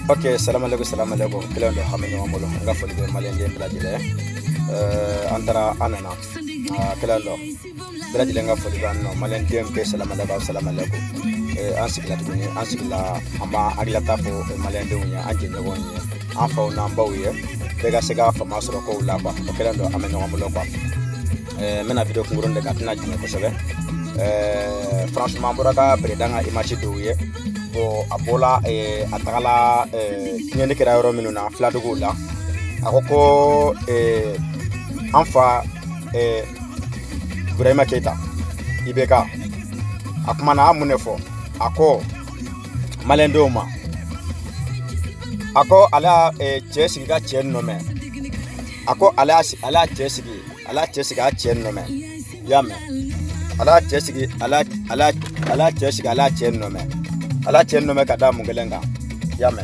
Ok, salam alaikum. Kila ndo hamini wa molo. Nga foli be malende blajile. Antara anana. Kila ndo. Blajile nga foli ba no malende mpe salam alaikum. Ansikila tuni, ansikila ama agila tafo malende unya anje nyogonye. Anfa unamba uye. Bega sega fa masoro ko ulaba. Kila ndo ameni wa molo kwa. Mena video kunguronde katina jine kosobe. Franchement boraka predanga imachi douye. Bo abola atagala nyene kera yoro minuna fladugo la akoko anfa Burema Keita ibeka akumana munefo ako malendoma ako ala chesi ga chen nome ako ala chesi ga chen nome yame ala chesi ga chen nome ala chen nome kada mungelenga yame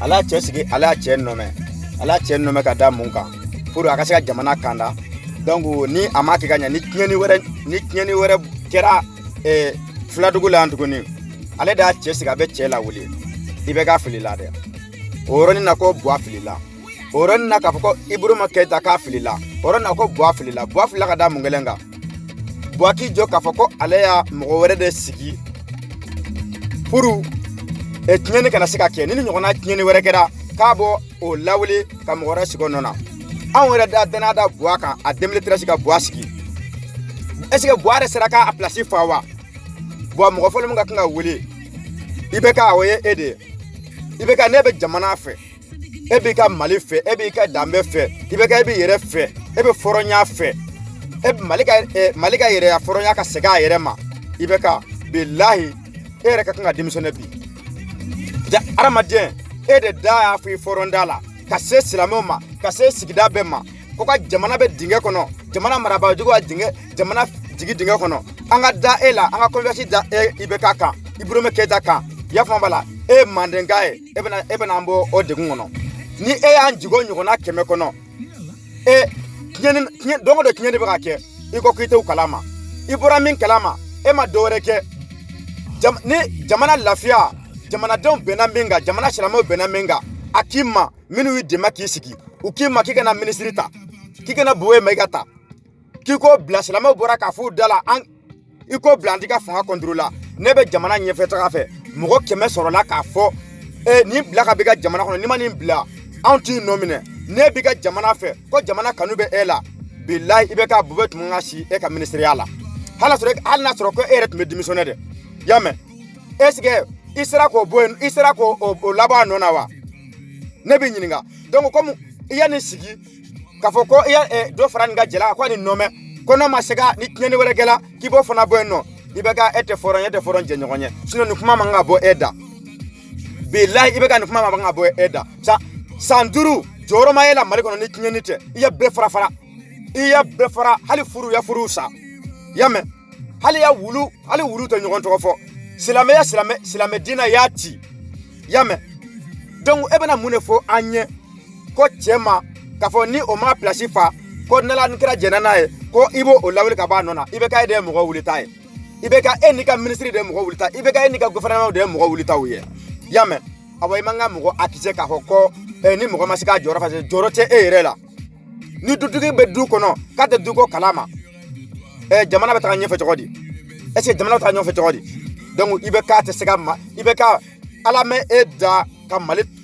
ala chen nome kada munga pour akasika jamana kanda donc ni amaki ganya ni nyeni were kera fladugo la antugoni ale da chesiga be chela wuli ibega filila de oroni nako bua filila oroni nakafoko Burema Keita ka filila oroni nako bua filila kada mungelenga Boaki jo kafoko alea mwere de sigi puru etnyeni kana sika ke ni nyona tnyeni were kera kabo o lawli ka mwere sigo nona anwere da denada boaka a 2013 ka boasiki esike boare seraka a place fawa bo mo folo mga kanga wuli ibeka awoye ede ibeka nebe jamana fe ebika mali fe ebika dambe fe ibeka ebi yere fe ebe foronya fe malika yere ya foronya ka sega yere ma ibeka billahi ere ka kanga demissioner bi ja aramadien ede da ya fi forondala ka se silamoma ka se sigida bema ko ka jamana be dinge kono jamana maraba jugo dinge jamana jigi dinge kono anga da ela anga conversi da ibeka ka Burema Keita ka ya fambala mandengae ebena ambo odegungono ni anjigo nyugo na keme kono kien dongo de kien de baka iko kite ukalama ibura min kalama ma doreke jamana lafia jamana don benaminga jamana shiramo benaminga akima minu de makisiki ukima kika ministrita kika na buwe megata kiko blaslama bora ka fu dala an iko blandika fanga kontrola nebe jamana nyefeta kafe mugo keme sorola ka fo ni blaka bega jamana kono ni mani bla anti nomine ne biga jamana fe ko jamana kanube ela billahi ibeka bubet mungashi ka ministeriala hala nasro ko eret me démissionner de yame esge isra ko o laba nona wa ne bi nyininga donc comme iya ni sigi kafo ko iya do franga jela ko ni nome kono masega ni nyene wala gela kibo fona bueno ibeka ete foron je nyogonye sino ni kuma manga bo eda billahi ibeka ni kuma manga bo eda sanduru joro mayela mali kono ni kinyenite iya be fara hali furu ya furusa yame hali wulu to nyogon to fo silame dina yati yame donc ebena munefo anye ko chema kafo ni o ma place fa ko nala nkira jenana e ko ibo o lawli ka ba nona ibeka de mo wulita e ibeka enika ministry de mo wulita ibeka enika gouvernement de mo wulita uye yame aboy manga mo akise ka hoko ni mo masika joro fa joro te erela ni dudugi be du kono ka de dugo kalama jamana betaka nyefe jogodi est-ce que jamana betaka nyefe jogodi donc ibeka te sega ma ibeka alame eda ka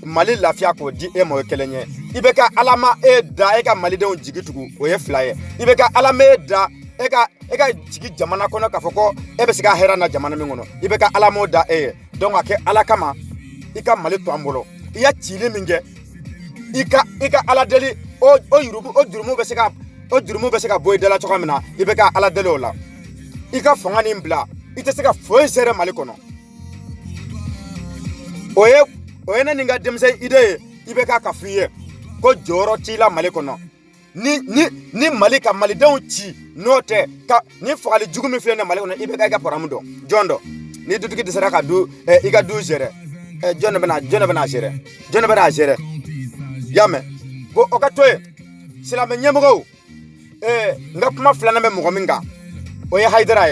mali lafia ko di mo kelenye ibeka alama eda ka mali de jigitugu o ye flaye ibeka alame eda eka jigi jamana kono ka foko ebe siga hera na jamana mingono ibeka alamo da donc ake alakama ika mali to ambolo iya chile minge ika aladeli o jurumu be seka boy dela chokamina ibeka aladeli ola ika fangani mbla ite seka foi sere mali kono oye na ninga demse ide ibeka kafiye ko joro tila mali kono ni mali ka mali don chi note ka ni fagali jugumi fele na mali kono ibeka ga poramudo jondo ni dutuki disara ka du iga du jere jondo bana jere yame bo okatoe silame nyemgo nga kuma fulana me mugominga oye haidara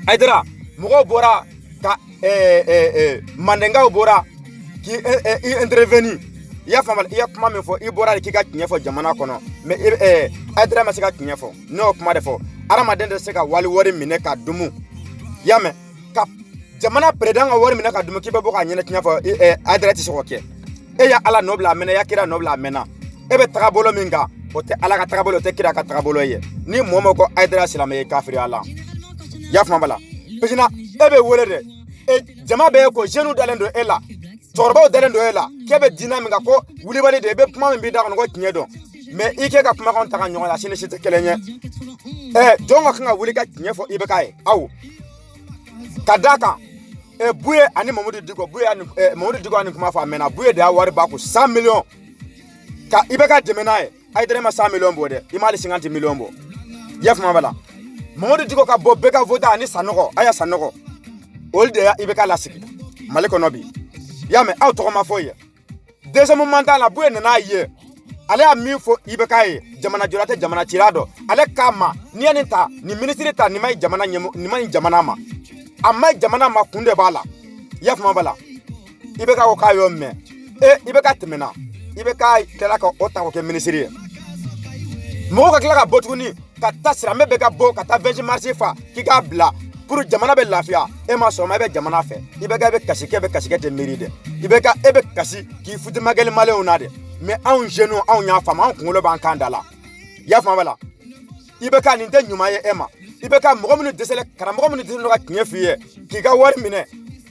Aydara mɔgɔw bɔra ka mandenkaw bɔra ki intervenir i y'a faamu i ya kuma min fɔ i bɔra de k'i ka tiɲɛ fɔ jamana kɔnɔ mais Aydara ma se ka tiɲɛ fɔ ne y'o kuma de fɔ adamaden tɛ se ka wari minɛ ka dumu y'a mɛn ka jamana président ka wari minɛ ka dumu k'i bɛ bɔ ka ɲɛnɛ tiɲɛ fɔ Aydara tɛ se k'o kɛ e ya ala nɔ bila a mɛnna ya kira nɔ bila a mɛnna e bɛ tagabolo min kan o tɛ ala ka tagabolo o tɛ kira ka tagabolo ye ni mɔgɔ mɔgɔ ko Aydara silamɛ ye kafiri ala y'a faamu bala pisina e bɛ wele de jama bɛ ko jeunes dalen don e la cɛkɔrɔbaw dalen don e la k'e bɛ diinɛ min kan ko wulibali de i bɛ kuma min b'i da kɔnɔ ko tiɲɛ dɔn mais i kɛ ka kumakanw ta ka ɲɔgɔn la sini si tɛ kelen ye jɔn ka kan ka wuli ka tiɲɛ fɔ i bɛ k'a ye aw ka d'a kan Buye ani Mamadou Diko Mamadou Diko ani kuma fɔ a mɛnna Buye de y'a wari b'a kun 100 millions ka i bɛ ka dɛmɛ n'a ye Aydara ma 100 millions bɔ dɛ i m'ale 50 millions bɔ y'a faamu bala Mamadou Diko ka bɔ bɛɛ ka vote ani Sanɔgɔ a y'a Sanɔgɔ olu de ya i bɛ ka lasigi Mali kɔnɔ bi y'a mɛn aw tɔgɔ ma fɔ ye deuxième mandat la Buye nana ye ale y'a min fɔ i bɛ k'a ye jamana jɔla tɛ jamana cira dɔ ale k'a ma n'i ye nin ta nin ministre ta nin ma ɲi jamana ma a ma ɲi jamana ma kun de b'a la y'a faamu bala i bɛ ka o k'a y'o mɛn i bɛ ka tɛmɛna i bɛ ka tila ka o ta k'o kɛ ministre ye mɔgɔw ka tila ka bɔ tuguni ka taa silamɛ bɛ ka bɔ ka taa 20 mars fa k'i k'a bila pour jamana bɛ lafiya e ma sɔn ma i bɛ jamana fɛ i bɛ ka kasi kɛ tɛ miiri dɛ e bɛ kasi k'i futimagɛli maliyɛnw na dɛ mais anw jeunes anw y'a faamu anw kunkolo b'an kan da la y'a faamu bala i bɛ ka nin tɛ ɲuman ye e ma i bɛ ka mɔgɔ minnu dɛsɛlen karamɔgɔ minnu dɛsɛlen ka tiɲɛ f'i ye k'i ka wari minɛ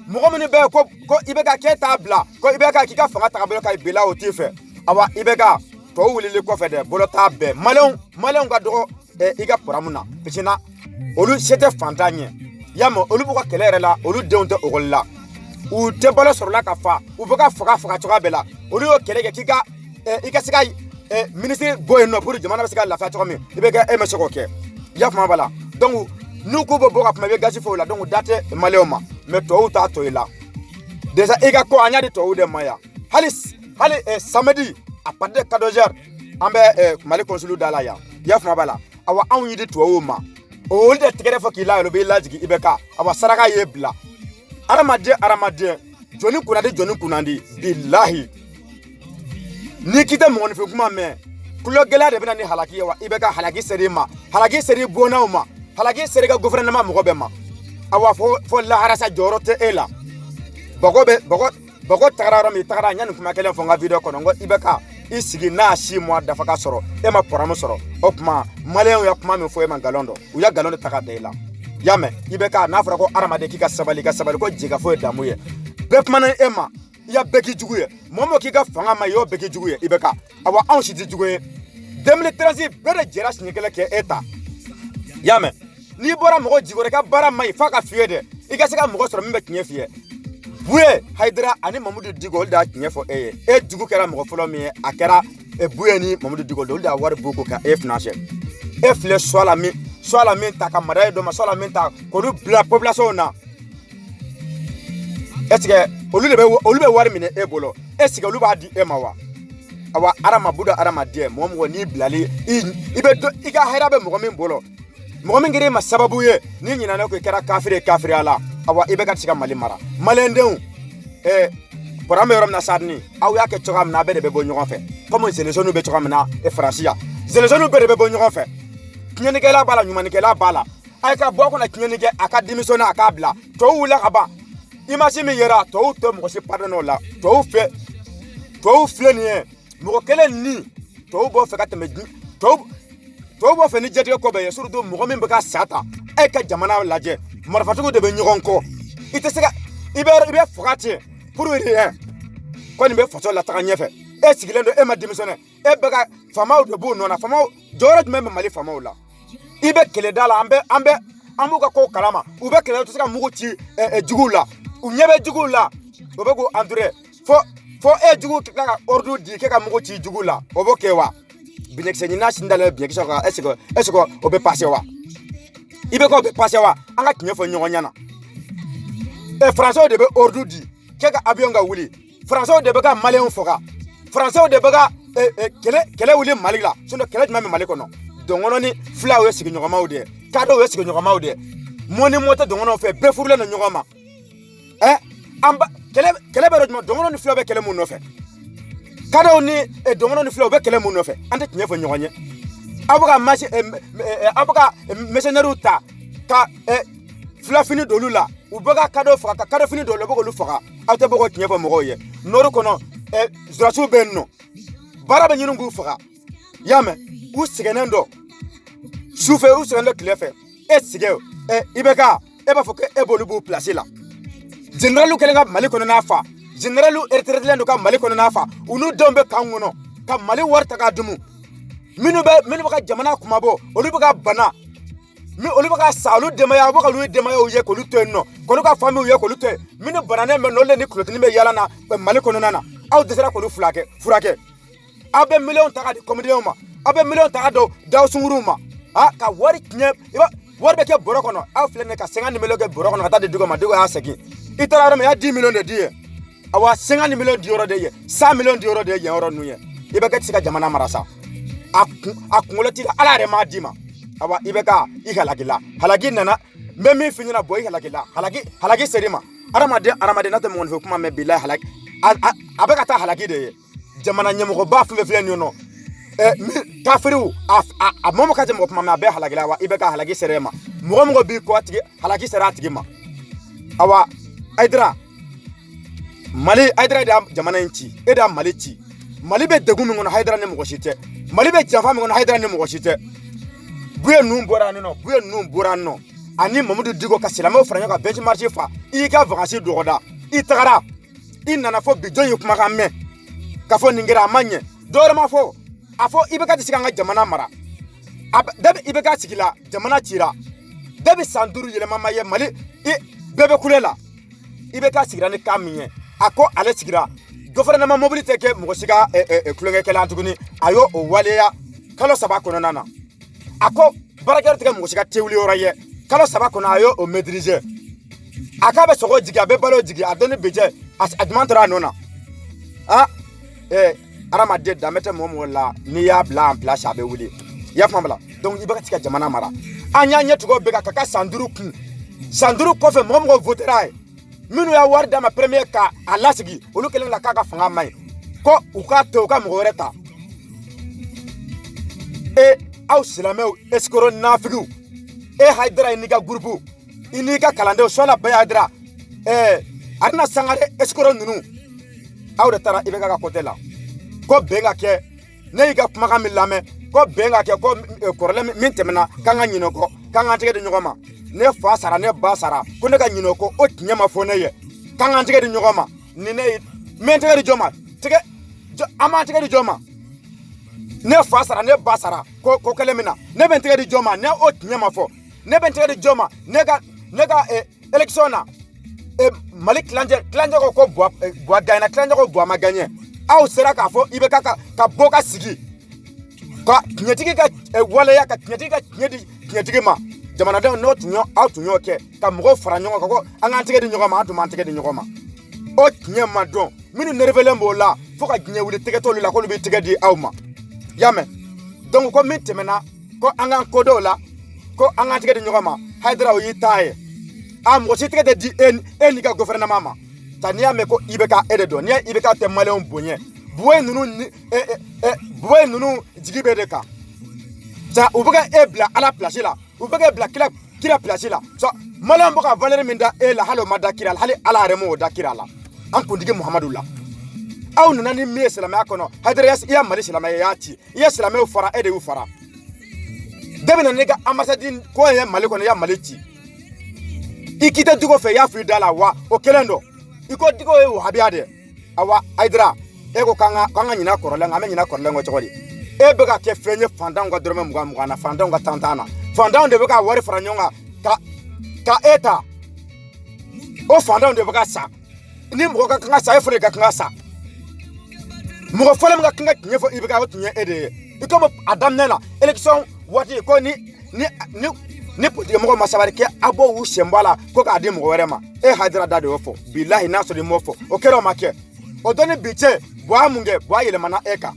mɔgɔ minnu bɛ ko i bɛ ka k'e t'a bila ko i bɛ ka k'i ka fanga ta ka bolo ka bila o t'i fɛ awa i bɛ ka tɔw wulili kɔfɛ dɛ bolo t'a bɛɛ maliyɛnw ka dɔgɔ i ka programme na pisina olu se tɛ fantan ɲɛ y'a mɛn olu b'u ka kɛlɛ yɛrɛ la olu denw tɛ ekɔli la u tɛ balo sɔrɔla ka fa u bɛ ka faga cogoya bɛɛ la olu y'o kɛlɛ kɛ i ka se ka ministre bɔ yen nɔ pour jamana bɛ se ka lafiya cogo min i bɛ kɛ e ma se k'o kɛ y'a faamu bala donc n'u k'u bɛ bɔ ka kuma i bɛ gasi fɔ o la donc da tɛ maliyɛnw ma mais tɔw t'a to i la déjà i ka ko an y'a di tɔw de ma yan hali samedi à partir de 14h an bɛ Mali consul da la yan y'a faamu bala awa anw y'i di tɔw ma olu de tɛgɛrɛ fɔ k'i la yɛrɛ u b'i lajigi i bɛ ka awa saraka y'e bila hadamaden jɔnni kunnadi bilahi n'i k'i tɛ mɔgɔninfin kuma mɛn kulo gɛlɛya de bɛ na ni halaki ye wa i bɛ ka halaki seri ma halaki seri bonnaw ma halaki seri ka gouvernement mɔgɔ bɛɛ ma awa fɔ laharasa jɔyɔrɔ tɛ e la bɔgɔ tagara yɔrɔ min i tagara yanni kuma kelen fɔ n ka video kɔnɔ n ko i bɛ ka i sigi n'a 6 mois dafa ka sɔrɔ e ma programme sɔrɔ o tuma maliyɛnw ya kuma min fɔ e ma nkalon dɔ u ya nkalon de ta ka da i la y'a mɛn i bɛ ka n'a fɔra ko hadamaden k'i ka sabali ko jigika fɔ ye damu ye bɛɛ kumana e ma i ya bɛɛ k'i jugu ye mɔgɔ k'i ka fanga ma i y'o bɛɛ k'i jugu ye i bɛ ka awa anw si tɛ jugu ye 2013 bɛɛ de jɛra siɲɛ kelen kɛ e ta y'a mɛn n'i bɔra mɔgɔ jigikɔrɔ i ka baara ma ɲi f'a ka f'i ye dɛ i ka se ka mɔgɔ sɔrɔ min bɛ tiɲɛ f'i ye Buye Aydara ani Mamadou Diko olu de y'a tiɲɛ fɔ e ye e jugu kɛra mɔgɔ fɔlɔ min ye a kɛra Buye ni Mamadou Diko olu de y'a wari bɔ ko ka e financer e filɛ soit la min ta ka mariage dɔ ma soit la min ta k'olu bila population na est-ce que olu bɛ wari minɛ e bolo est-ce que olu b'a di e ma wa awa hadamaden mɔgɔ n'i bilali i ka hɛrɛ bɛ mɔgɔ min bolo mɔgɔ min kɛra e ma sababu ye n'i ɲinɛna ko i kɛra kafiri la awa i bɛ ka se ka Mali mara maliyɛndenw programme bɛ yɔrɔ min na sadini aw y'a kɛ cogoya min na a bɛɛ de bɛ bɔ ɲɔgɔn fɛ comme zelensonu bɛ cogoya min na Faransi yan zelensonu bɛɛ de bɛ bɔ ɲɔgɔn fɛ tiɲɛnikɛla b'a la ɲumanikɛla b'a la a ye ka bɔ a kɔnɔ tiɲɛni kɛ a ka démissionner a k'a bila tɔw wulila ka ban image min yera tɔw tɛ mɔgɔ si pardonner o la tɔw filɛ nin ye mɔgɔ kelen ni tɔw b'o fɛ ka tɛmɛ tɔw b'o fɛ ni jɛtigɛ ko bɛɛ ye surtout mɔgɔ min bɛ ka sa ta e ka jamana lajɛ marifatigiw de bɛ ɲɔgɔn kɔ i tɛ se ka i bɛ faga ten pour rien ko nin bɛ faso la taga ɲɛfɛ e sigilen don e ma démissionner e bɛ ka faamaw de b'u nɔ na faamaw jɔyɔrɔ jumɛn bɛ Mali faamaw la i bɛ kɛlɛda la an b'u ka kow kalama u bɛ kɛlɛ u tɛ se ka mugu ci juguw la u ɲɛ bɛ juguw la o bɛ k'u entourer fo e jugu ka ka ordre di k'e ka mugu ci juguw la o b'o kɛ wa binekisɛ ɲinina sin dalen binekisɛ kan est-ce que o bɛ passer wa i bɛ k'o bɛ passer wa an ka tiɲɛ fɔ ɲɔgɔn ɲɛna Français de bɛ ordre di k'e ka avion ka wuli Français de bɛ ka maliyɛnw faga Français de bɛ ka kɛlɛ wuli Mali la sinon kɛlɛ jumɛn bɛ Mali kɔnɔ dɔngɔnɔ ni filaw ye sigiɲɔgɔnmaw de ye kadɔw ye sigiɲɔgɔnmaw de ye moni mota dongono fe be furule na nyogoma amba kele be rojma dongono ni flo be kele mun no fe kada ni dongono ni flo be kele mun no fe ante tinye fo nyogonye abuka machi abuka messenger ta ka fla fini dolula ubaga kado faka kado fini dolo bogo lu faka awte bogo tinye fo mogo ye noru kono zrasu benno bara be nyinu ngu faka yame u sigenendo soufe u sigenendo klefe sige ibeka eba foke ebolubu place la generalu kelenga mali kono nafa generalu ertredlendo ka mali kono nafa unu dombe kangono ka mali warta ka dumu minu baka jamana kumabo olu baka bana mi olu baka salu demaya baka lu demaya uye ko luto no kono ka fami uye ko luto minu banane me no le ni klotini me yala na mali kono nana aw desera ko lu furake abe million taka di comedian ma abe million taka do daw sunguruma ka wari knya wari be ke boro kono aw flene ka 50 million ke boro kono kata de dugo ma dugo ha segi itara ma ya 10 million de die awa 50 million di euro de ye 100 million di euro de ye euro nuye ibe ke tsika jamana marasa akungoloti ala re ma dima awa ibe ka halagi nana memi finyina boy halagi serima aramade na te mon fe kuma me billahi halagi abeka ta halagi de jamana nyemo ba fu fe ni no kafiru momo ka jamo kuma me be halagila wa ibe ka halagi serema mo bi ko atigi halagi serati ma awa aidra da jamana nchi eda mali chi mali be degumi ngono haidra ne mo shite mali be jafa ngono haidra ne mo shite buye num borano ani mamudu digo ka silama franya ka benchmark fa i ka vacances dogoda i tagara i nana fo bijon yu kuma ka me ka fo ningira manye dore ma fo afo ibeka tisika nga jamana mara dabe ibeka tikila jamana tira dabe sanduru yele mama ye mali bebe kulela ibeka sikira ni kaminye ako ale sikira gouvernement mobilité ke mugosiga kulenge kala antuguni ayo o waleya kalo saba kono nana ako barakar tike mugosiga tewli oraye kalo saba kono ayo o maîtriser akabe sogo jigi abe balo jigi adoni beje admantra nona arama de damete momo la ni ya bla en place abe wuli ya famala donc ibaka tika jamana mara anya nya tugo beka kaka sanduru kofe momo votera minu ya warda ma premier ka alasigi olu kelen la kaka fanga mai ko uka to ka mugoreta au silameu eskoro nafigu haidra iniga grupu iniga kalande sola bayadra arna sangare eskoro nunu au de tara ibeka ka kotela ko benga ke ne iga kuma ka milame ko benga ke ko korle min temena kanga nyino ko kanga tege de nyogoma ne fa sara ne ba sara ko ne ka nyino ko o tinyama fone ye kanga tege de nyogoma ni ne men tege de joma tege ama tege de joma ne fa sara ne ba sara ko kelemina ne ben tege de joma ne o tinyama fo ne ben tege de joma ne ga electiona malik klanje ko boa gaina klanje ko boa maganye aw sera ka fo ibeka ka boka sigi ka nyetigi ka wala ya ka nyetigi ma jamana da no tunyo aw tunyo ke ka mgo faranyo ko anga tege di nyogoma atu man tege di nyogoma o tinye ma don minu nervele mbola fo ka ginye wuli tege to lula ko lubi tege di awma yame donc ko min temena ko anga kodo la ko anga tege di nyogoma haidra o yitaye am ko tege de di en ka gouvernement ma tania me ko ibeka ededo nia ibeka te maleon bonye buwe nunu jigibe de ka sa ubeka ebla ala place la ubeka ebla kila place la so maleon boka valeur minda la halo madakira hali ala remo dakira la an kundigi muhammadullah aw nana ni mi islamaya kono hadra ya mali islamaya yati ya islamaya fara ede u fara debina nega ambassadeur ko ya mali kono ya mali ti ikite dugo fe ya fi dala wa o kelendo iko digo e wahabiade awa aidra ego kanga nyina korole ngame nyina korole ngo chokoli beka ke fenye fandanga dorome muga na fandanga tantana fandanga de beka wari franyonga ka eta o fandanga de beka sa ni muga kanga sa efre ka kanga sa muga fole muga kanga nyefo ibeka wotunye ede iko adam nena election wati ko ni poti mo masabari ke abo wu shembala ko ka adi mo werema hadira dade ofo billahi naso de mofo o kero make o doni biche boa munge boa yele mana eka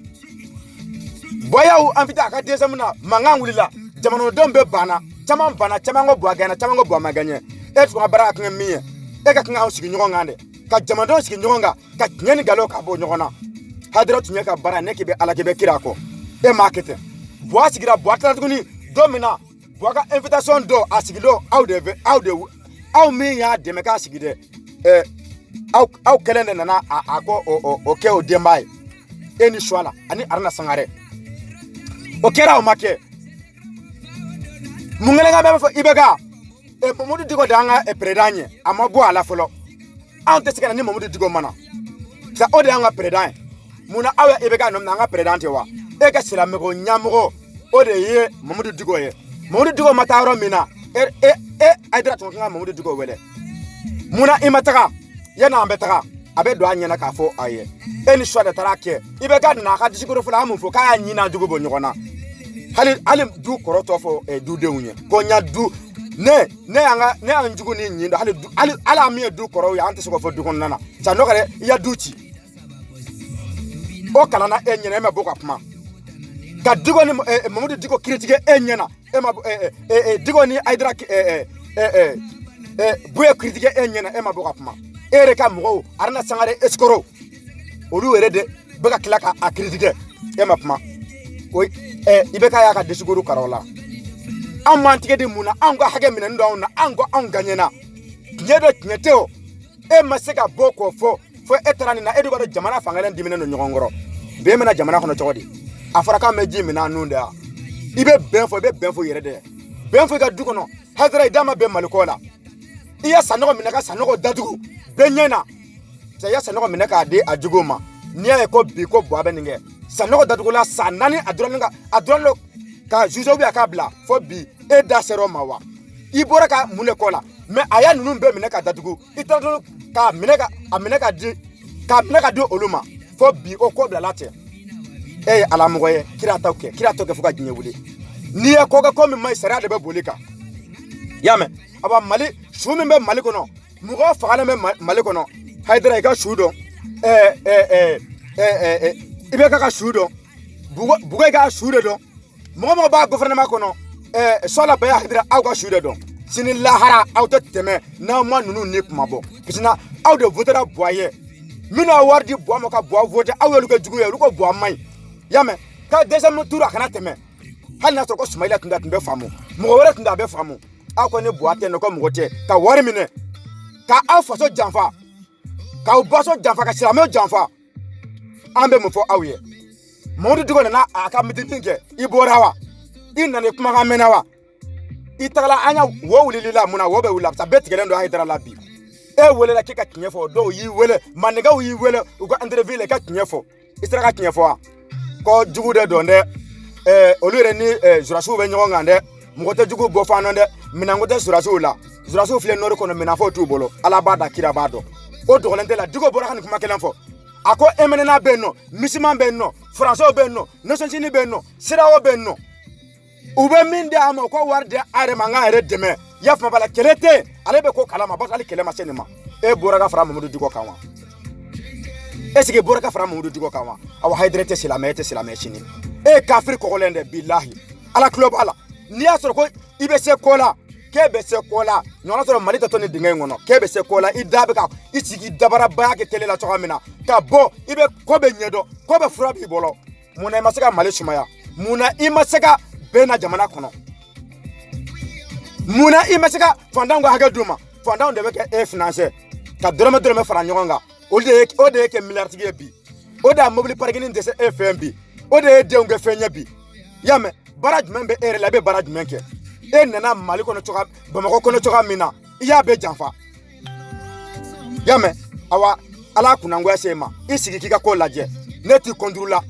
boya u anfita ka desemna manga ngulila jamano dombe bana caman bana caman ko bɔ gɛnɛ caman ko bɔ ma gɛnɛ e tun ka baara ka kɛ min ye e ka kan ka sigi ɲɔgɔn kan dɛ ka jamanadenw sigi ɲɔgɔn kan ka tiɲɛ ni nkalon ka bɔ ɲɔgɔn na hadira tun ye ka baara ne k'i bɛ ala k'i bɛ kira kɔ e m'a kɛ ten buwa sigira buwa tila tuguni don min na buwa ka invitation dɔ a sigi don aw min y'a dɛmɛ k'a sigi dɛ aw kɛlen de nana a ko o kɛ o denba ye e ni Suala ani Aruna Sangare o kɛra o ma kɛ mun kɛlen ka bɛ fɔ IBK Mamadou Diko de an ka président ye a ma bɔ a la fɔlɔ anw tɛ se ka na ni Mamadou Diko mana sa o de y'an ka président ye mun na aw ye IBK nɔminɛ an ka président tɛ wa e ka silamɛko ɲɛmɔgɔ o de ye Mamadou Diko ye Mamadou Diko ma taa yɔrɔ min na Aïdara tun kan ka Mamadou Diko wele mun na i ma taga yanni an bɛ taga a bɛ don a ɲɛna k'a fɔ a ye e ni Suala taara kɛ IBK nana a ka discours fɔlɔ an mun fɔ k'a y'a ɲin'a jugu bɔ ɲɔgɔn na hali du kɔrɔtɔ fɔ dudenw ye ko n ya du ne y'an jugu ni ɲin dɔn hali an min ye du kɔrɔw ye an tɛ se k'o fɔ du kɔnɔna na sa n'o kɛra i ya du ci o kalanna e ɲɛna e ma bɔ ka kuma ka Diko ni Mamadou Diko critiquer e ɲɛna e ma Diko ni Aïdara Buye critiquer e ɲɛna e ma bɔ ka kuma e yɛrɛ ka mɔgɔw Aruna Sangare escroc olu yɛrɛ de bɛ ka tila ka critiquer e ma kuma IBK y'a ka discours karaw la an m'an tigɛ di mun na an ka hakɛ minɛni don anw na an ko anw gagnena tiɲɛ do tiɲɛ tɛ o e ma se ka bɔ k'o fɔ e taara nin na e de b'a dɔn jamana fangalen diminen don ɲɔgɔn kɔrɔ bɛn bɛna jamana kɔnɔ cogo di a fɔra k'an bɛ ji min an nun de ya i bɛ bɛn fɔ yɛrɛ de bɛn fɔ i ka du kɔnɔ Hadara i da ma bɛn Maliko la i ya sanɔgɔ minɛ ka sanɔgɔ datugu bɛɛ ɲɛ na cɛ i ya sanɔgɔ minɛ k'a di a juguw ma n'i y'a ye ko bi ko buwa bɛ nin kɛ sanɔgɔ datugula san 4 a dɔrɔn ka juge a k'a bila fo bi e da sera o ma wa i bɔra ka mun de kɔ la mais a y'a ninnu bɛɛ minɛ ka datugu i taara k'a minɛ ka di olu ma fo bi o ko bilala cɛ e ye ala mɔgɔ ye kira t'o kɛ fo ka diɲɛ wuli n'i ye ko kɛ ko min ma ɲi sariya de bɛ boli kan i y'a mɛn aba Mali su min bɛ Mali kɔnɔ mɔgɔ fagalen bɛ Mali kɔnɔ Haidara i ka su dɔn IBK ka su dɔn Bugo i ka su de dɔn mɔgɔ b'a gouvernement kɔnɔ Suala bɛɛ Haidara aw ka su de dɔn sini lahara aw tɛ tɛmɛ n'aw ma ninnu ni kuma bɔ parce que aw de votera Buwa ye minnu a wari di Buwa ma ka Buwa voter aw y'olu kɛ jugu ye olu ko Buwa man ɲi i y'a mɛn ka deuxième tour a kana tɛmɛ hali n'a sɔrɔ ko Sumayila tun bɛ faamu mɔgɔ wɛrɛ tun a bɛ faamu aw ko ni Buwa tɛ yen nɔ ko mɔgɔ tɛ ka wari minɛ ka aw faso janfa k'aw baso janfa ka silamɛw janfa an bɛ mun fɔ aw ye Mamadou Diko nana a ka meeting kɛ i bɔra wa i nana kumakan mɛnna wa i tagala an ya wo wulili la mun na wo bɛ wuli a bɛɛ tigɛlen don Haidara la bi e welela k'i ka tiɲɛ fɔ dɔw y'i wele manikaw y'i wele u ka interview la i ka tiɲɛ fɔ i sera ka tiɲɛ fɔ wa ko jugu de don dɛ olu yɛrɛ ni surasiw bɛ ɲɔgɔn kan dɛ mɔgɔ tɛ jugu bɔ fan dɔn dɛ minɛnko tɛ surasiw la surasiw filɛ nɔri kɔnɔ minɛn foyi t'u bolo ala b'a da kira b'a dɔn o dɔgɔlen tɛ la Diko bɔra ka nin kuma kelen fɔ a ko MNNA bɛ yen nɔ misiman bɛ yen nɔ français bɛ yen nɔ Nations Unies bɛ yen nɔ CEDEAO bɛ yen nɔ u bɛ min di a ma u ka wari di a yɛrɛ ma an k'an yɛrɛ dɛmɛ i y'a faamu bala kɛlɛ tɛ yen ale bɛ ko kalama parce que hali kɛlɛ ma se nin ma e bɔra ka fara Mamadou Diko kan wa est ce que e bɔra ka fara Mamadou Diko kan wa awa Haidara tɛ silamɛ e tɛ silamɛ sini e ye kafiri kɔgɔlen dɛ bilahi ala tulo b'a la n'i y'a sɔrɔ ko i bɛ se ko la k'e bɛ se ko la ɲɔgɔn sɔrɔ Mali tɛ to nin dingɛ in kɔnɔ k'e bɛ se ko la i da bɛ ka i sigi dabarabaya kɛ télé la cogoya min na ka bɔ i bɛ ko bɛ ɲɛdɔn ko bɛ fura b'i bolo mun na i ma se ka Mali sumaya mun na i ma se ka bɛn na jamana kɔnɔ mun na i ma se ka fantanw ka hakɛ d'u ma fantanw de bɛ kɛ e financé ka dɔrɔmɛ fara ɲɔgɔn kan o de ye kɛ miliyarditigi ye bi o de y'a mobili parking dɛsɛ e fɛ bi o de ye denw kɛ fɛn ɲɛ bi i y'a mɛn baara jumɛn bɛ e yɛrɛ la i bɛ baara jumɛn kɛ e nana Mali kɔnɔ cogoya Bamakɔ kɔnɔ cogoya min na i y'a bɛɛ janfa i y'a mɛn awa ala kunnangoya se ma i sigi k'i ka ko lajɛ ne t'i contre la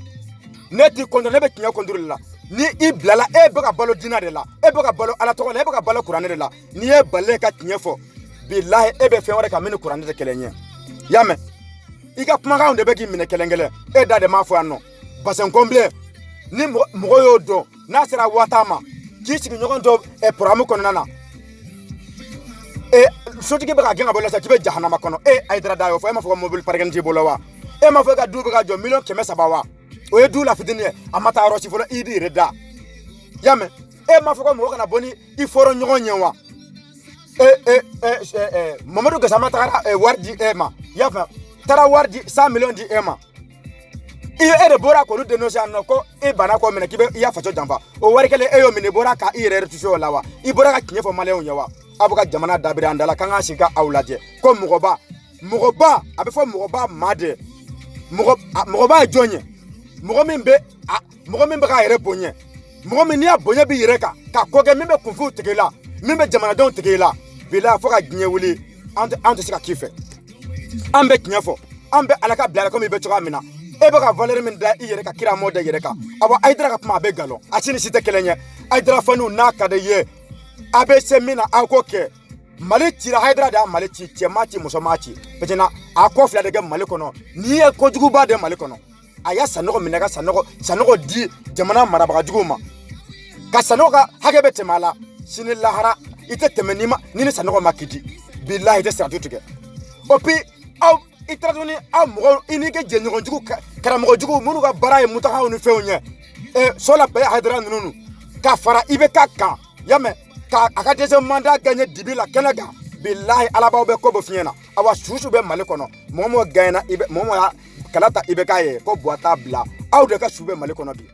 ne bɛ tiɲɛ contre la ni i bilala e bɛ ka balo diinɛ de la e bɛ ka balo ala tɔgɔ la e bɛ ka balo kuranɛ de la n'i ye bale ka tiɲɛ fɔ bilahi e bɛ fɛn wɛrɛ kan min ni kuranɛ tɛ kelen ye i y'a mɛn i ka kumakanw de bɛ k'i minɛ kelen e da de m'a fɔ yan nɔ basɛn kɔnbilen ni mɔgɔ y'o dɔn n'a sera waata ma k'i sigi ɲɔgɔn dɔ programme kɔnɔna na sotigi bɛ ka gɛn ka bɔ la sa k'i bɛ jahanama kɔnɔ Haidara da y'o fɔ e m'a fɔ ko mobile parking t'i bolo wa e m'a fɔ e ka du bɛ ka jɔ 1,300,000 wa o ye du la fitini ye a ma taa yɔrɔ si fɔlɔ i b'i yɛrɛ da i y'a mɛn e ma fɔ ko mɔgɔ kana bɔ ni i fɔra ɲɔgɔn ɲɛ wa Mamadou Gassama tagara wari di e ma y'a faamu taara wari di 100 millions di e ma e de bɔra k'olu dénoncer a nɔ ko e banna kɔ minɛ k'i bɛ i y'a faso janfa o wari kɛlen e y'o minɛ i bɔra ka i yɛrɛ retoucher o la wa i bɔra ka tiɲɛ fɔ maliyɛnw ɲɛ wa a bɛ ka jamana dabiri an da la k'an k'an sigi k'aw lajɛ ko mɔgɔba a bɛ fɔ mɔgɔba maa de mɔgɔba ye jɔn ye mɔgɔ min bɛ k'a yɛrɛ bonya mɔgɔ min n'i y'a bonya b'i yɛrɛ kan ka ko kɛ min bɛ kunfiw tigɛ i la min bɛ jamanadenw tigɛ i la bila fo ka diɲɛ wuli an tɛ se ka k'i fɛ an bɛ tiɲɛ fɔ an bɛ ala ka bila la komi i bɛ cogoya min na e bɛ ka valeur min da i yɛrɛ ka kira mɔ da i yɛrɛ kan awɔ Haidara ka kuma a bɛ nkalon a si ni si tɛ kelen ye Haidara faniw n'a ka di ye a bɛ se min na aw k'o kɛ Mali cira Haidara de y'a Mali ci cɛ maa ci muso maa ci parce que a kɔ fila de kɛ Mali kɔnɔ n'i ye kojuguba de Mali kɔnɔ a y'a sanɔgɔ minɛ ka sanɔgɔ di jamana marabagajuguw ma ka sanɔgɔ ka hakɛ bɛ tɛmɛ a la sini lahara i tɛ tɛmɛ ni sanɔgɔ ma kiti bilahi i tɛ siratu tigɛ o puis aw i taara tuguni aw mɔgɔw i n'i kɛ jɛɲɔgɔnjugu karamɔgɔjuguw minnu ka baara ye mutagaw ni fɛnw ɲɛ sola bɛɛ Haidara ninnu ka fara IBK kan y'a mɛn ka a ka deuxième mandat gagné dibi la kɛnɛ kan bilahi alabaw bɛ ko bɔ fiɲɛ na awa susu bɛ Mali kɔnɔ mɔgɔ mɔgɔ gagné mɔgɔ y'a kala ta IBK ye ko buwa t'a bila aw de ka su bɛ Mali kɔnɔ bi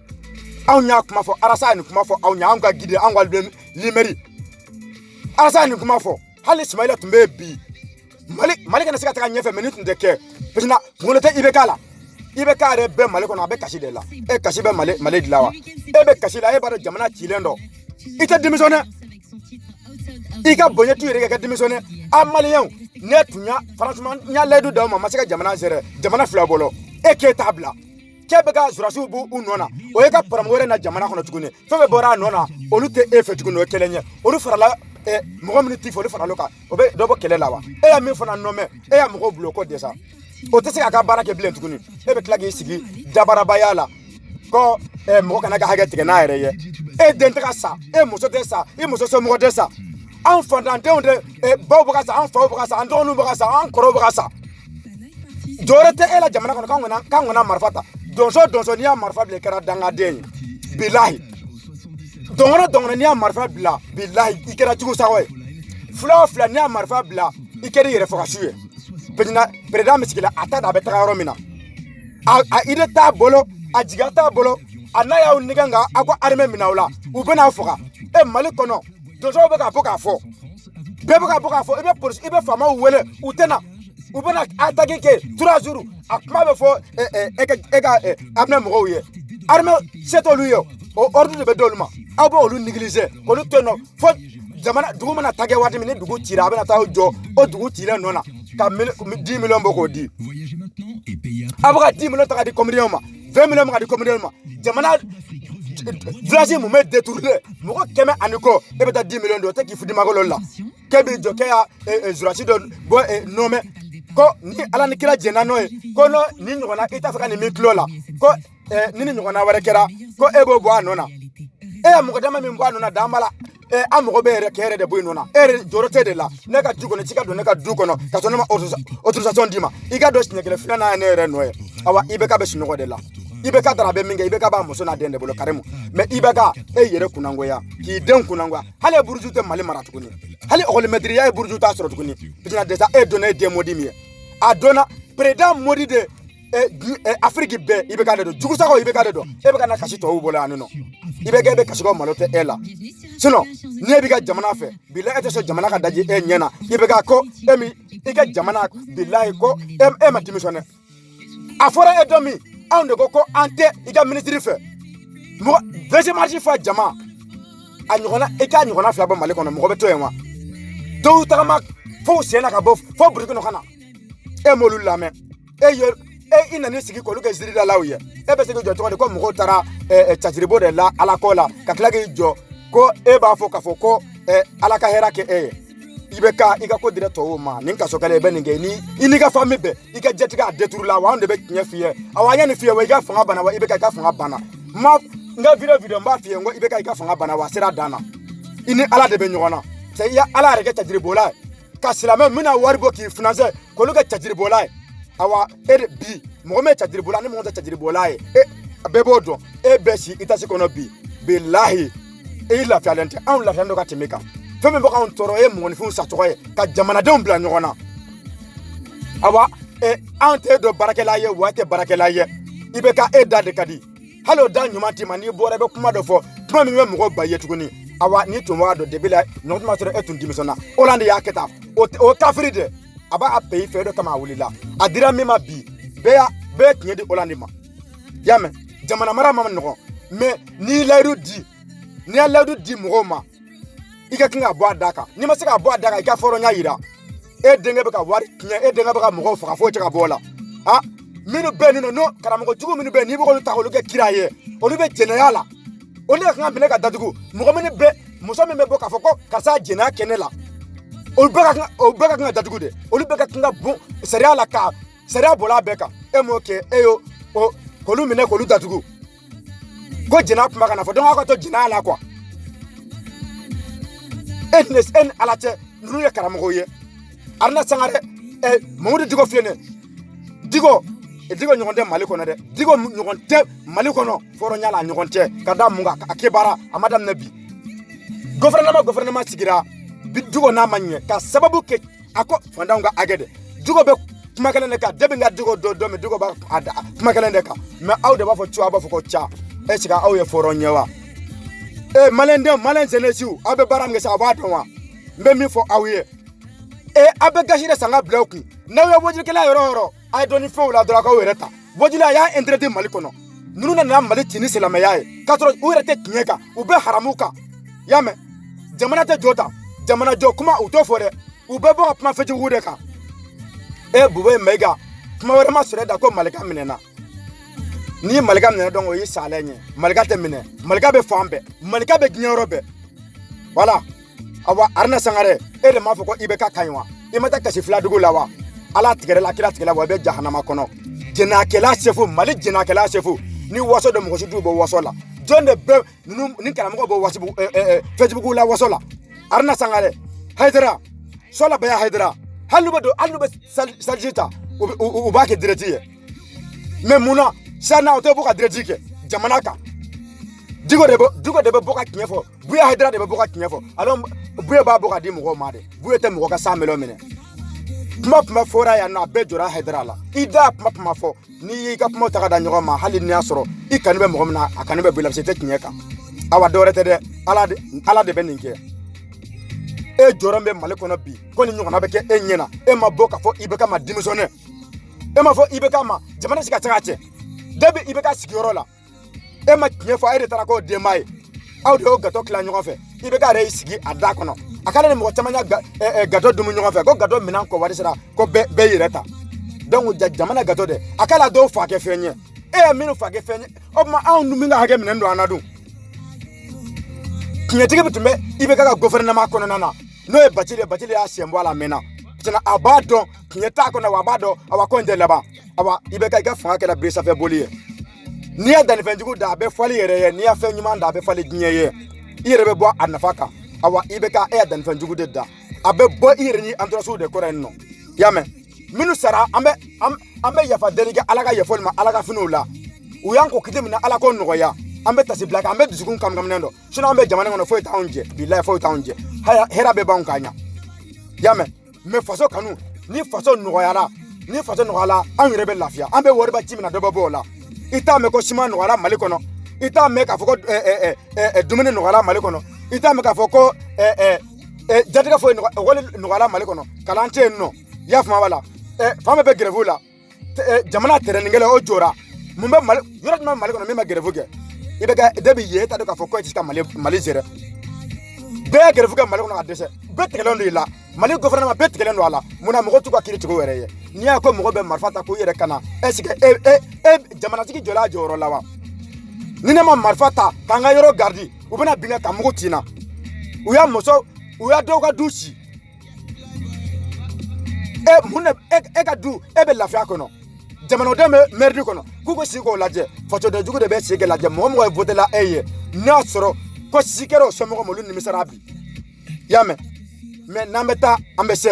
anw y'a kuma fɔ Arasa ye nin kuma fɔ anw ɲɛ anw ka guide anw ka limeri Arasa ye nin kuma fɔ hali Ismaila tun bɛ bi Mali kana se ka taga ɲɛfɛ mais ni tun tɛ kɛ parce que kunkolo tɛ IBK la IBK yɛrɛ bɛ Mali kɔnɔ a bɛ kasi de la kasi bɛ Mali dilan wa e bɛ kasi la e b'a dɔn jamana cilen dɔ i tɛ démissionner i ka bonya tu yɛrɛ kɛ démissionner a maliyɛnw ne tun y'a franchement n y'a layidu d'aw ma ma se ka jamana gérer jamana fila bolo e k'e t'a bila k'e bɛ ka surasiw b'u nɔ na o ye ka paramu wɛrɛ na jamana kɔnɔ tuguni fɛn bɛ bɔra a nɔ na olu tɛ e fɛ tuguni o ye kelen ye olu farala mɔgɔ minnu t'i fɛ olu farala o kan o bɛ dɔ bɔ kɛlɛ la wa e y'a min fana nɔmɛ e y'a mɔgɔw bila o kɔ de sa o tɛ se k'a ka baara kɛ bilen tuguni e bɛ tila k'i sigi dabarabaya la ko mɔgɔ kana ka hakɛ tigɛ n'a yɛrɛ ye e den tɛ ka sa e muso tɛ sa i muso somɔgɔ tɛ sa an fantandenw de baw bɛ ka sa an faw bɛ ka sa an dɔgɔninw bɛ ka sa an kɔrɔw bɛ ka sa jɔyɔrɔ tɛ e la jamana kɔnɔ k'an kana marifa ta donso n'i y'a marifa bila i kɛra dangaden ye bilahi dɔngɔnɔ n'i y'a marifa bila bilahi i kɛra jugu sago ye fila o fila n'i y'a marifa bila i kɛra i yɛrɛ fagasu ye président bɛ sigi la a t'a dɔn a bɛ taga yɔrɔ min na a idée t'a bolo a jigiya t'a bolo a n'a y'aw nɛgɛ nka aw ko armée minɛ aw la u bɛ n'aw faga Mali kɔnɔ donsow bɛ ka bɔ k'a fɔ bɛɛ bɛ ka bɔ k'a fɔ i bɛ faamaw wele u tɛ na u bɛ na attaquer kɛ 3 jours a kuma bɛ fɔ e ka armée mɔgɔw ye armée se t'olu ye o ordre de bɛ d'olu ma aw bɛ olu négliger k'olu to yen nɔ fo jamana dugu mana ta kɛ waati min ni dugu cira a bɛna taa jɔ o dugu cilen nɔ na ka 10 millions bɔ k'o di a bɛ ka 10 millions ta ka di comédiens ma 20 millions bɛ ka di comédiens ma jamana village mun bɛ détourné mɔgɔ 100 kɔ e bɛ taa 10 millions dɔ o tɛ k'i fudi magolo la k'e b'i jɔ k'e y'a surasi dɔ bɔ nɔmɛ ko ni ala ni kira jɛnna n'o ye ko ni ɲɔgɔnna i t'a fɛ ka nin min tulo la ko ni ɲɔgɔnna wɛrɛ kɛra ko e b'o bɔ a nɔ na e ye mɔgɔ dama min bɔ a nɔ na dan b'a la an mɔgɔ bɛ yɛrɛ kɛ yɛrɛ de bɔ yen nɔ na e yɛrɛ jɔyɔrɔ tɛ de la ne ka du kɔnɔ ci ka don ne ka du kɔnɔ ka sɔrɔ ne ma autorisation d'i ma i ka don siɲɛ kelen filanan ye ne yɛrɛ nɔ ye awa IBK bɛ sunɔgɔ de la IBK dara bɛ min kɛ IBK b'a muso n'a den de bolo Karimu mais IBK e yɛrɛ kunnangoya k'i den kunnangoya hali buruju tɛ Mali mara tuguni hali ɔkɔlimɛtiriya ye buruju t'a sɔrɔ tuguni parce que déjà e donna e den mɔdi min ye a donna président mɔdi de Afrique bɛɛ IBK de don jugusagaw IBK de don e bɛ ka na kasi tɔw bolo yan nɔ IBK bɛ kasikaw malo tɛ e la sinon ni e b'i ka jamana fɛ bilahi e tɛ sɔn jamana ka daji e ɲɛ na IBK ko e min i ka jamana bilahi ko e ma démissionner a fɔra e dɔ min anw de ko an tɛ i ka ministre fɛ mɔgɔ 20 mars fa jama a ɲɔgɔnna i k'a ɲɔgɔnna fila bɔ Mali kɔnɔ mɔgɔ bɛ to yen wa dɔw tagama fo sen na ka bɔ fo Burukina ka na e m'olu lamɛn i nana sigi k'olu kɛ ziridalaw ye e bɛ se k'i jɔ cogo di ko mɔgɔw taara caciribo de la ala kɔ la ka tila k'i jɔ ko e b'a fɔ k'a fɔ ko ala ka hɛrɛ kɛ e ye IBK i ka ko direct tɔw ma nin kaso kɛlɛ i bɛ nin kɛ i n'i ka famille bɛɛ i ka jɛtigɛ a détour la wa anw de bɛ tiɲɛ f'i ye awa an ye nin f'i ye wa i ka fanga banna wa IBK i ka fanga banna n ka video n b'a f'i ye n ko IBK i ka fanga banna wa a sera dan na i ni ala de bɛ ɲɔgɔn na c'est i ya ala yɛrɛ kɛ caciribola ye ka silamɛ min na wari bɔ k'i financer k'olu kɛ caciribola ye awa e de bi mɔgɔ min ye caciribola ni mɔgɔ tɛ caciribola ye bɛɛ b'o dɔn e bɛɛ si i tasi kɔnɔ bi bilahi e lafiyalen tɛ anw lafiyalen don ka tɛmɛ kan fɛn min bɛ k'anw tɔɔrɔ e mɔgɔninfinw sacogo ye ka jamanadenw bila ɲɔgɔn na awa anw tɛ dɔ baarakɛla ye wa tɛ baarakɛla ye i bɛ ka e da de ka di hali o da ɲuman t'i ma n'i bɔra i bɛ kuma dɔ fɔ kuma min bɛ mɔgɔw ba ye tuguni awa ni tun b'a dɔn debi la ɲɔgɔn tuma sɔrɔ e tun denmisɛnna o la de y'a kɛ tan o kafiri de a b'a paye fɛ dɔ kama a wulila a dira min ma bi bɛɛ tiɲɛ di o la de ma y'a mɛn jamana mara ma nɔgɔn mais n'i layidu di mɔgɔw ma i ka kan ka bɔ a da kan n'i ma se ka bɔ a da kan i ka fɔrɔnya yira e denkɛ bɛ ka wari tiɲɛ e denkɛ bɛ ka mɔgɔw faga foyi tɛ ka bɔ o la minnu bɛ yen nɔ karamɔgɔ jugu minnu bɛ yen n'i bɛ k'olu ta k'olu kɛ kira ye olu bɛ jɛnɛya la olu de ka kan ka minɛ ka datugu mɔgɔ minnu bɛ muso min bɛ bɔ k'a fɔ ko karisa jɛnɛya kɛ ne la olu bɛɛ ka kan ka datugu de olu bɛɛ ka kan ka bon sariya la ka sariya bɔla a bɛɛ kan e m'o kɛ e y'o k'olu minɛ k'olu datugu ko jɛnɛya kuma kana fɔ donc aw ka to jɛnɛya la quoi e ni ala cɛ ninnu ye karamɔgɔw ye Aruna Sangare Mamadou Diko filɛ nin Diko ɲɔgɔn tɛ Mali kɔnɔ dɛ Diko ɲɔgɔn tɛ Mali kɔnɔ fɔrɔnya la ɲɔgɔn tɛ ka da mun kan a kɛbara a ma daminɛ bi gouvernement sigira Diko n'a ma ɲɛ ka sababu kɛ a ko fantanw ka hakɛ dɛ Diko bɛ kuma kelen de kan debi n ka Diko dɔn mais Diko b'a kuma kelen de kan mais aw de b'a fɔ cu a b'a fɔ ko ca est-ce que aw ye fɔrɔ ɲɛ wa malien jeunesse aw bɛ baara min kɛ sa a b'a dɔn wa n bɛ min fɔ aw ye aw bɛ gasi de san ka bila u kun n'aw ye wajilikɛla yɔrɔ o yɔrɔ a ye dɔɔni fɛnw la dɔrɔn k'aw yɛrɛ ta wajili a y'a intérêt Mali kɔnɔ ninnu nana Mali ci ni silamɛya ye k'a sɔrɔ u yɛrɛ tɛ tiɲɛ kan u bɛ haramu kan y'a mɛn jamana tɛ jɔ tan jamana jɔ kuma u t'o fɔ dɛ u bɛ bɔ ka kuma fɛnjugu de kan Bubé Maïga kuma wɛrɛ ma sɔrɔ da ko Malika minɛna n'i ye Malika minɛ dɔn o y'i salen ye Malika tɛ minɛ Malika bɛ fan bɛɛ Malika bɛ diɲɛ yɔrɔ bɛɛ voilà awa Aruna Sangare e de m'a fɔ ko i bɛ ka ɲi wa i ma taa kasi filadugu la wa ala tigɛrɛla kira tigɛla wa i bɛ jahanama kɔnɔ jɛnɛkɛla sefu Mali jɛnɛkɛla sefu ni waso de mɔgɔ si t'u bɔ waso la jɔn de bɛ ni karamɔgɔ bɔ waso Facebook la waso la Aruna Sangare Haidara sola baya Haidara hali n'u bɛ saliji ta u b'a kɛ direct ye mais munna san'a o tɛ bɔ ka direct kɛ jamana kan Diko de bɛ bɔ ka tiɲɛ fɔ Buya Haidara de bɛ bɔ ka tiɲɛ fɔ alors Buya b'a bɔ ka di mɔgɔw ma de Buya tɛ mɔgɔ ka 100 millions minɛ kuma fɔra yan nɔ a bɛɛ jɔra Haidara la i da kuma fɔ n'i y'i ka kuma ta ka da ɲɔgɔn ma hali n'i y'a sɔrɔ i kanu bɛ mɔgɔ min na a kanu bɛ bila se tɛ tiɲɛ kan awa dɔwɛrɛ tɛ dɛ ala de bɛ nin kɛ e jɔrɔ bɛ Mali kɔnɔ bi ko ni ɲɔgɔnna bɛ kɛ e ɲɛna e ma bɔ ka fɔ i bɛ ka ma démissionner e ma fɔ i bɛ ka ma jamana si ka se ka cɛ debi i bɛ ka sigiyɔrɔ la e ma tiɲɛ fɔ e de taara k'o denba ye aw de y'o gato tila ɲɔgɔn fɛ i bɛ ka yɛrɛ sigi a da kɔnɔ a k'ale ni mɔgɔ caman ya gato dun ɲɔgɔn fɛ ko gato minɛn kɔ wari sera ko bɛɛ yɛrɛ ta donc jamana gato dɛ a k'ala dɔw fa kɛ fɛn ye e ye minnu fa kɛ fɛn ye o tuma anw dun min ka hakɛ minɛn don an na dun tiɲɛtigi bɛ tun bɛ i bɛ ka gouvernement kɔnɔna na n'o ye Bacili y'a sen bɔ a la mɛnna a b'a dɔn tiɲɛ t'a kɔnɔ wa a b'a dɔn awa ko in tɛ laban awa i bɛ ka fanga kɛra bere sanfɛ boli ye n'i ye dannifɛnjugu da a bɛ fɔli yɛrɛ ye n'i y'a fɛn ɲuman da a bɛ fɔli diɲɛ ye i yɛrɛ bɛ bɔ a nafa kan awa i bɛ ka e ye dannifɛnjugu de da a bɛ bɔ i yɛrɛ ni entourage de kɔrɔ yen nɔ i y'a mɛn minnu sara an bɛ yafa deli kɛ ala ka yafoli ma ala ka finiw la u y'an ko kiti min na ala ko nɔgɔya an bɛ tasi bila kan an bɛ dusukun kamkaminen dɔ sinon an bɛ jamana kɔnɔ foyi t'anw jɛ bilahi foyi t'anw jɛ hɛrɛ bɛ b'anw kan ɲa i y'a mɛn mais faso kanu ni faso nɔgɔyara anw yɛrɛ bɛ lafiya an bɛ wariba ci min na dɔ bɛ bɔ o la i t'a mɛn ko siman nɔgɔyara Mali kɔnɔ i t'a mɛn k'a fɔ ko dumuni nɔgɔyara Mali kɔnɔ i t'a mɛn k'a fɔ ko jatigɛ foyi nɔgɔyara Mali kɔnɔ kalan tɛ yen nɔ i y'a faamu wala fan bɛɛ bɛ grève la jamana tɛrɛninkɛla o jɔra mun bɛ yɔrɔ jumɛn Mali kɔnɔ min ma grève kɛ i bɛ kɛ debi ye e t'a dɔn k'a fɔ ko e tɛ se ka Mali géré bɛɛ ye grève kɛ Mali kɔnɔ ka dɛsɛ bɛɛ tigɛlen don i la Mali gouvernement bɛɛ tigɛlen don a la munna mɔgɔ t'u ka kiiri tigɛ u yɛrɛ ye n'i y'a ko mɔgɔ bɛ marifa ta k'u yɛrɛ kana est-ce que jamanatigi jɔla a jɔyɔrɔ la wa ni ne ma marifa ta k'an ka yɔrɔ gardi u bɛna bin ka mugu ci n na u y'a dɔw ka du ci mun de e ka du e bɛ lafiya kɔnɔ jamanadenw bɛ mairie kɔnɔ k'u ko sigi k'o lajɛ fasodenjugu de bɛ sigi lajɛ mɔgɔ mɔgɔ ye voté la e ye n'a sɔrɔ ko si kɛra o somɔgɔ ma olu nimisara bi i y'a mɛn mais n'an bɛ taa an bɛ se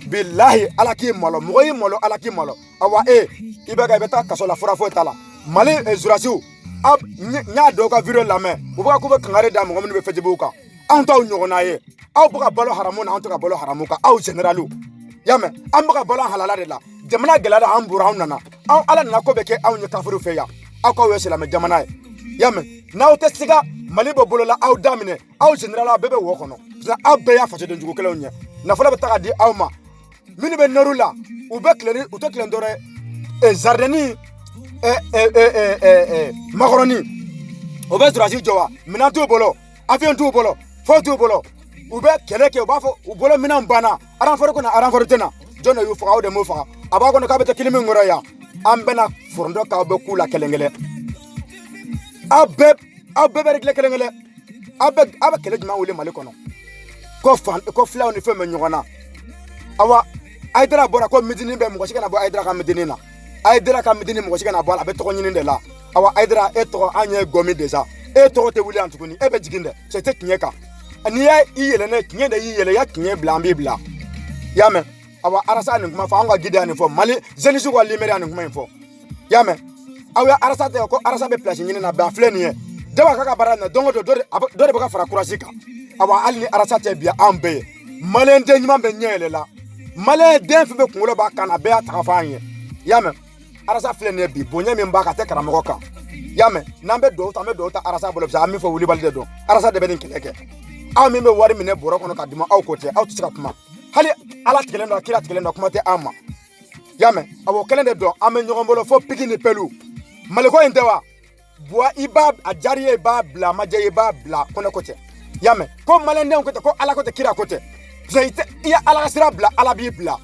bilahi ala k'i malo mɔgɔ y'i malo ala k'i malo awa i bɛ taa kaso la fura foyi t'a la Mali journaliste ab nya do ka video la me u ba ko be kangare da mo be Facebook ka an taw nyogona ye aw buka balo haramu na an to ka balo haramu ka aw generalu yame an buka balo halala de la jamana gelada an bura nana aw ala na ko be ke aw nya kafiru fe ya aw ko we sila me jamana ye yame na o te siga mali bo bolo la aw damine aw general bebe wo kono na aw be ya faje de jugo kele onye na fola be taka di aw ma mini be norula u be kleri u to klendore e zardeni macaroni o be durasi jowa mina tu bolo avion tu bolo fo tu bolo u be kele ke u ba fo u bolo mina mbana aran foro ko na aran foro tena jona yu faga o de mo faga aba ko no ka be te kilimi ngoro ya ambena furndo ka be kula kelengele abbe regle kelengele abbe kele juma wole mali kono ko flaw ni feme nyogona awa aidra bora ko midini be mo shikana bo aidra ka midini na aidra ka midini mo shikana bo abe to nyini de la awa aidra eto anye gomi deja eto te wuli antukuni ebe jiginde se te kinyeka ani ya iyele na kinye de iyele ya kinye blambi bla yame awa arasa ni kuma fa anga gide ani fo mali zeni su ko limere ani kuma info yame awa arasa te ko arasa be place nyini na ba fleni ye dewa kaka barana dongo do baka fara kurasika awa alni arasa te bia ambe malen de nyima be nyele la malen de fi be kunlo ba kana be ataka fanye yame arasa fleni bi bonya mi mbaka te karamoko ka yame nambe do ta arasa bolo bisa mi fo wuli balde do arasa de be nin keleke aw mi be wari mine boro kono ka dima aw kote aw tsika kuma hali ala tikelendo kila tikelendo kuma te ama yame awo kelende do ame nyogombolo fo pikini pelu maliko intewa bua iba ajari ba bla maje ba bla kono kote yame ko malende on kote ko ala kote kira kote zaite ya ala sira bla ala bi bla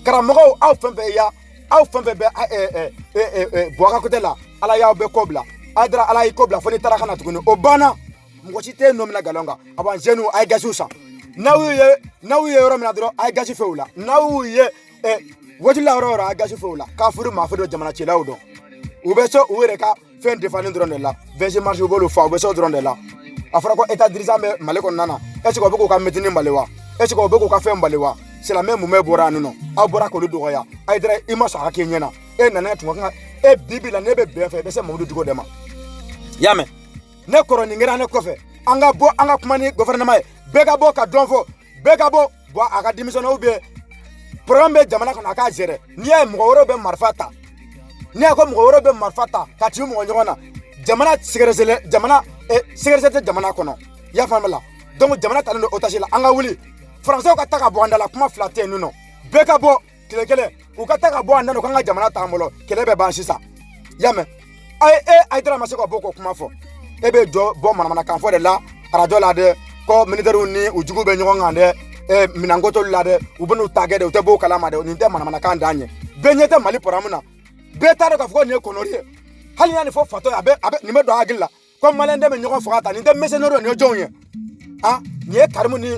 karamogo aw fembe ya aw fembe be bua ka kote la ala ya be kobla adra ala yi kobla foni taraka na tukuni obana mgochite no mina galonga aban jenu ay gasusa nawiye yoro mina dro ay gasu feula nawiye wajila oro ay gasu feula ka furu ma fedo jamana chilawdo ubeso uwere ka fen defani drone la vege marche bolo fa ubeso drone la afra ko eta dirisa me maleko nana esi ko beko ka metini mbalewa esi ko beko ka fen mbalewa c'est la même me bora nuno abora ko do ya ay dre ima sa ka kenyena nana tunga nga bibila nebe befe be se modu dugo dema yame ne koroni ngira ne kofe anga kumani gouvernement bega bo ka donfo bega bo aka démission ou bien programme be jamana kana ka gere niye mugoro be marfata niye ko mugoro be marfata ka ti mu ngona jamana sigaresele jamana sigaresete jamana kono ya famela donc jamana talendo otashi la anga wuli français ka taka bo andala kuma flatter nuno bega bo kele u ka taka bo andano kanga jamana tamolo kele be ban sisa yame ay dra masiko boko kuma fo ebe jo bo mana kan fo de la radio la de ko ministère ni ujugu be nyonga ngande minangoto la de ubunu tagede u te bo kala ma de ni te mana kan danye benyete mali poramuna be taro ka fo ne konorie hali yani fo fato abe ni me do agilla ko malende me nyonga fo ata ni te mesenoro ne jonye ah ni e karmu ni